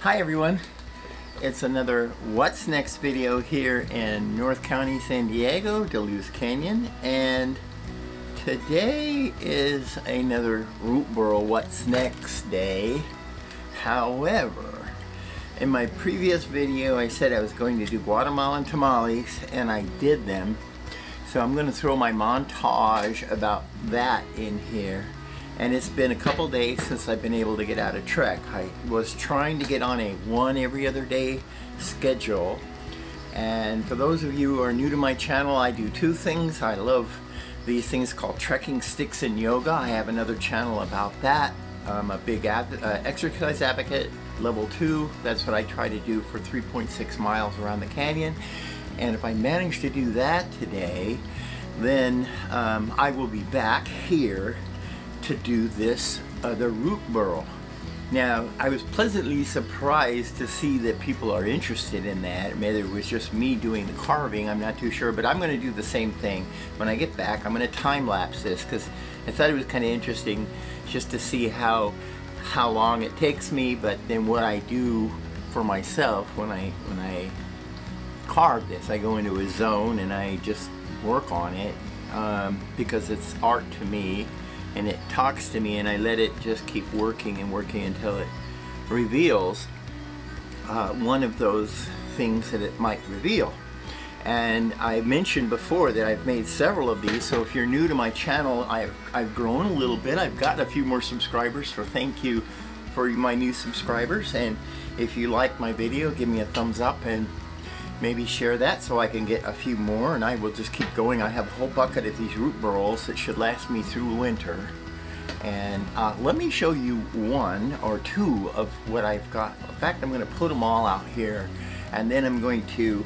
Hi everyone, it's another What's Next video here in North County, San Diego, Duluth Canyon, and today is another root burl What's Next day. However, in my previous video I said I was going to do Guatemalan tamales, and I did them, so I'm going to throw my montage about that in here. And it's been a couple days since I've been able to get out of trek. I was trying to get on a one every other day schedule. And for those of you who are new to my channel, I do two things. I love these things called trekking sticks and yoga. I have another channel about that. I'm a big exercise advocate, level 2. That's what I try to do for 3.6 miles around the canyon. And if I manage to do that today, then I will be back here to do this other root burl. Now, I was pleasantly surprised to see that people are interested in that. Maybe it was just me doing the carving, I'm not too sure, but I'm going to do the same thing. When I get back, I'm going to time lapse this because I thought it was kind of interesting just to see how long it takes me, but then what I do for myself when I carve this. I go into a zone and I just work on it because it's art to me. And it talks to me, and I let it just keep working and working until it reveals one of those things that it might reveal. And I mentioned before that I've made several of these, so if you're new to my channel, I've grown a little bit. I've got a few more subscribers, so thank you for my new subscribers. And if you like my video, give me a thumbs up and maybe share that so I can get a few more, and I will just keep going. I have a whole bucket of these root burls that should last me through winter. And let me show you one or two of what I've got. In fact, I'm going to put them all out here, and then I'm going to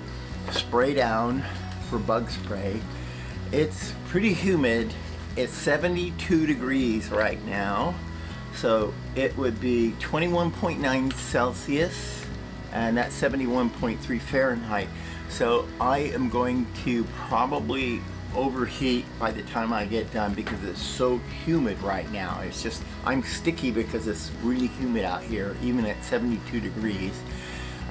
spray down for bug spray. It's pretty humid. It's 72 degrees right now, so it would be 21.9 Celsius. And that's 71.3 Fahrenheit. So I am going to probably overheat by the time I get done because it's so humid right now. It's just, I'm sticky because it's really humid out here, even at 72 degrees.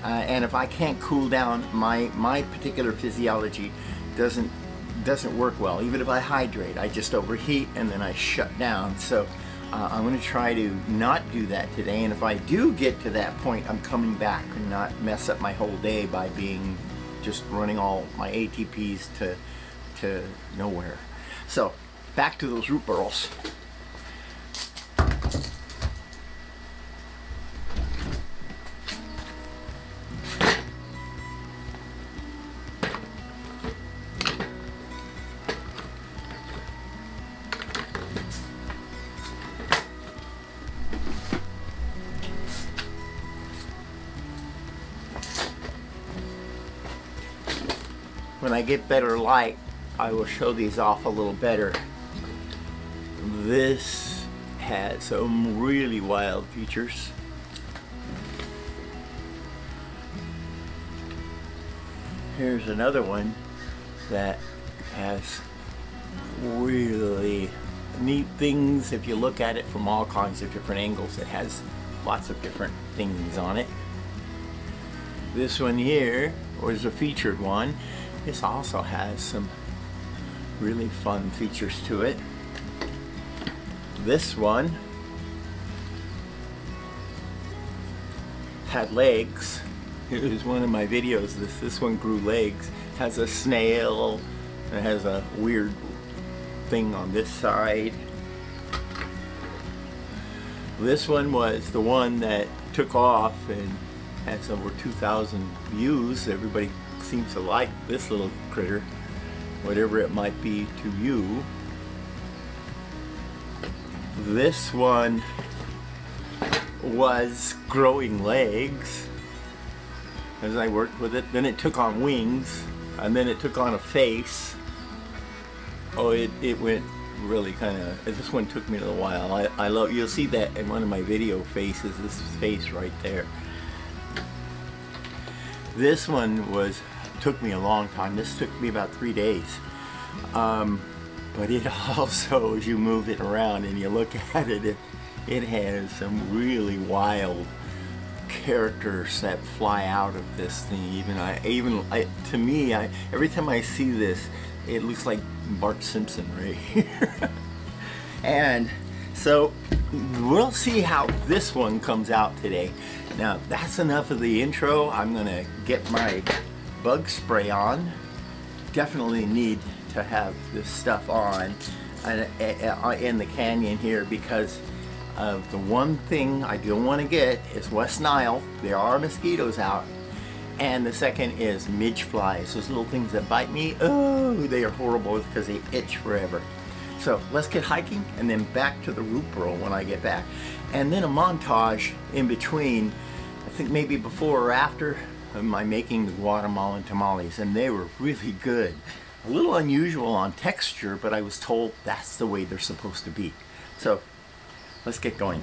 And if I can't cool down, my particular physiology doesn't work well. Even if I hydrate, I just overheat and then I shut down. So I'm going to try to not do that today, and if I do get to that point, I'm coming back and not mess up my whole day by being just running all my ATPs to nowhere. So back to those root burls. When I get better light, I will show these off a little better. This has some really wild features. Here's another one that has really neat things. If you look at it from all kinds of different angles, it has lots of different things on it. This one here was a featured one. This also has some really fun features to it. This one had legs. Here's one of my videos. This one grew legs. Has a snail. It has a weird thing on this side. This one was the one that took off and has over 2,000 views. Everybody seems to like this little critter, whatever it might be to you. This one was growing legs as I worked with it. Then it took on wings, and then it took on a face. Oh, it went really kind of, this one took me a little while. I love, you'll see that in one of my video faces, this face right there. This one took me a long time. This took me about 3 days. But it also, as you move it around and you look at it, it has some really wild characters that fly out of this thing. To me, every time I see this, it looks like Bart Simpson right here. And so we'll see how this one comes out today. Now that's enough of the intro. I'm gonna get my bug spray on. Definitely need to have this stuff on in the canyon here, because the one thing I don't want to get is West Nile. There are mosquitoes out. And the second is midge flies, those little things that bite me. Oh, they are horrible because they itch forever. So let's get hiking and then back to the root burl when I get back. And then a montage in between, I think maybe before or after of my making the Guatemalan tamales. And they were really good. A little unusual on texture, but I was told that's the way they're supposed to be. So let's get going.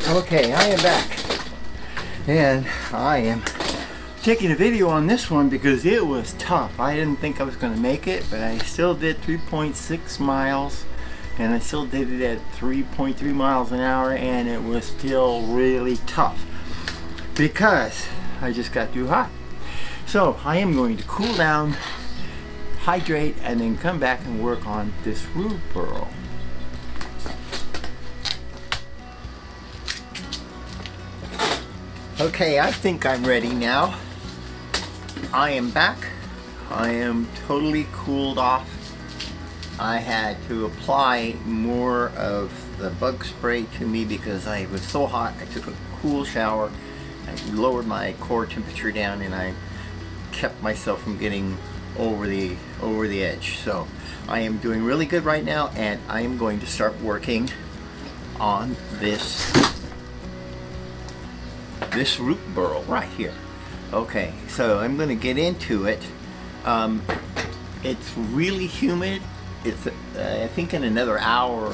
Okay, I am back, and I am taking a video on this one because it was tough. I didn't think I was going to make it, but I still did 3.6 miles, and I still did it at 3.3 miles an hour, and it was still really tough because I just got too hot. So I am going to cool down, hydrate, and then come back and work on this root burl. Okay, I think I'm ready now. I am back. I am totally cooled off. I had to apply more of the bug spray to me because I was so hot. I took a cool shower. I lowered my core temperature down, and I kept myself from getting over the edge. So I am doing really good right now, and I am going to start working on this root burl right here. Okay, so I'm going to get into it. It's really humid. It's I think in another hour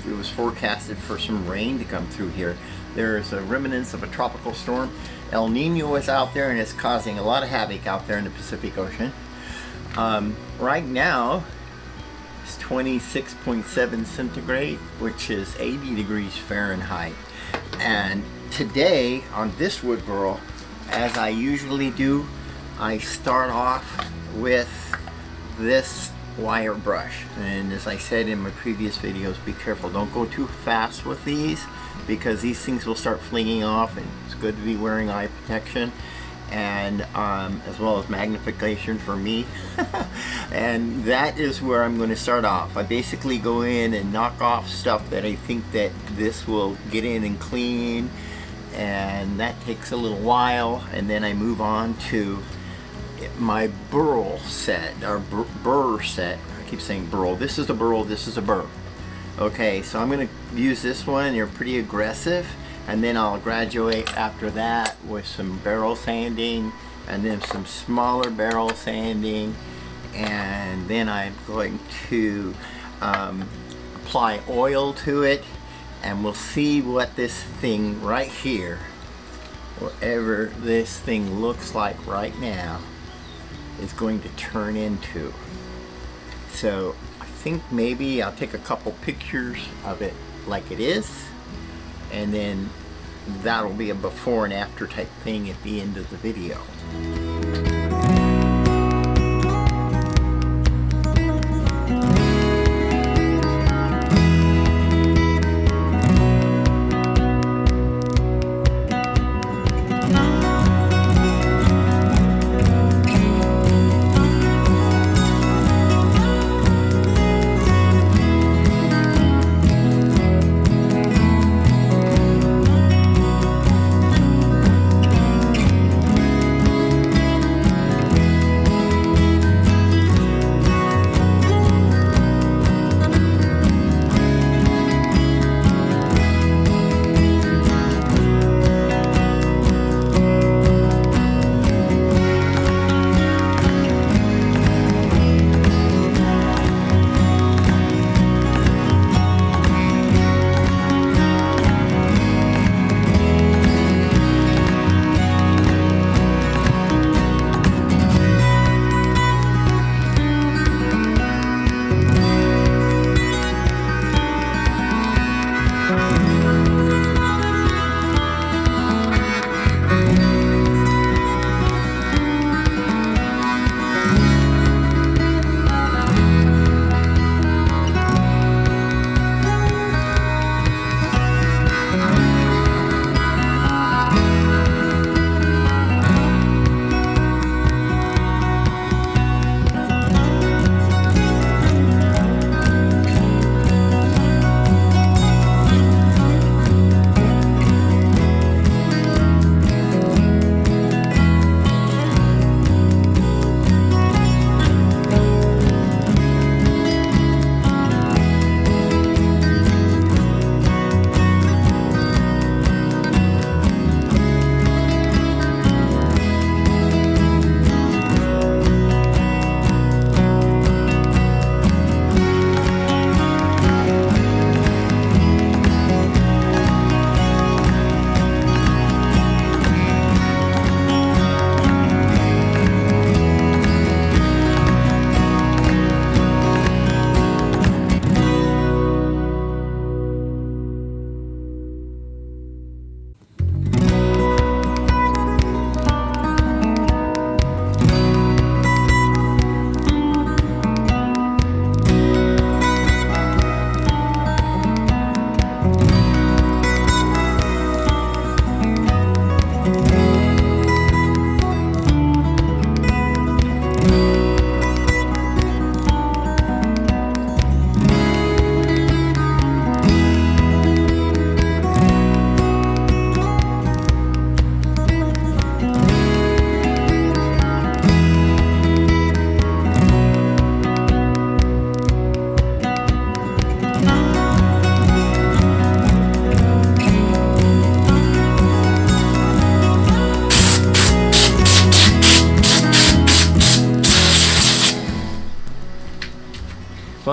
it was forecasted for some rain to come through here. There's a remnants of a tropical storm. El Nino is out there, and it's causing a lot of havoc out there in the Pacific Ocean. Right now it's 26.7 centigrade, which is 80 degrees Fahrenheit. And today on this wood burl, as I usually do, I start off with this wire brush. And as I said in my previous videos, be careful, don't go too fast with these, because these things will start flinging off, and it's good to be wearing eye protection, and as well as magnification for me. And that is where I'm going to start off. I basically go in and knock off stuff that I think that this will get in and clean, and that takes a little while, and then I move on to my burl set, or burr set. I keep saying burl. This is a burl, this is a burr. Okay, so I'm going to use this one. They're pretty aggressive, and then I'll graduate after that with some barrel sanding, and then some smaller barrel sanding, and then I'm going to apply oil to it, and we'll see what this thing right here, whatever this thing looks like right now, is going to turn into. So I think maybe I'll take a couple pictures of it like it is, and then that'll be a before and after type thing at the end of the video.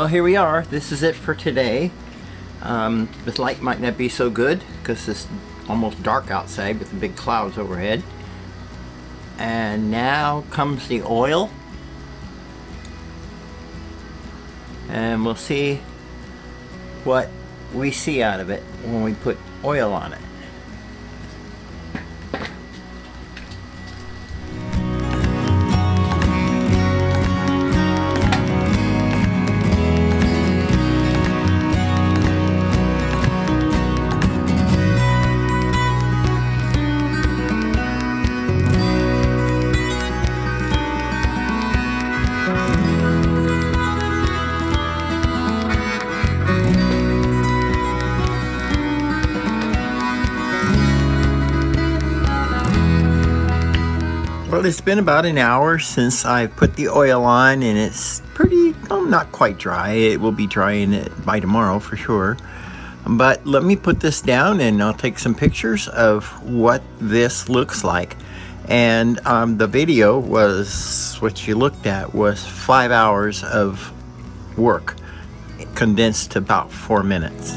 Well, here we are. This is it for today. This light might not be so good because it's almost dark outside with the big clouds overhead. And now comes the oil. And we'll see what we see out of it when we put oil on it. Well, it's been about an hour since I put the oil on, and it's pretty, well, not quite dry. It will be drying it by tomorrow for sure. But let me put this down and I'll take some pictures of what this looks like. And the video was, what you looked at was 5 hours of work condensed to about 4 minutes.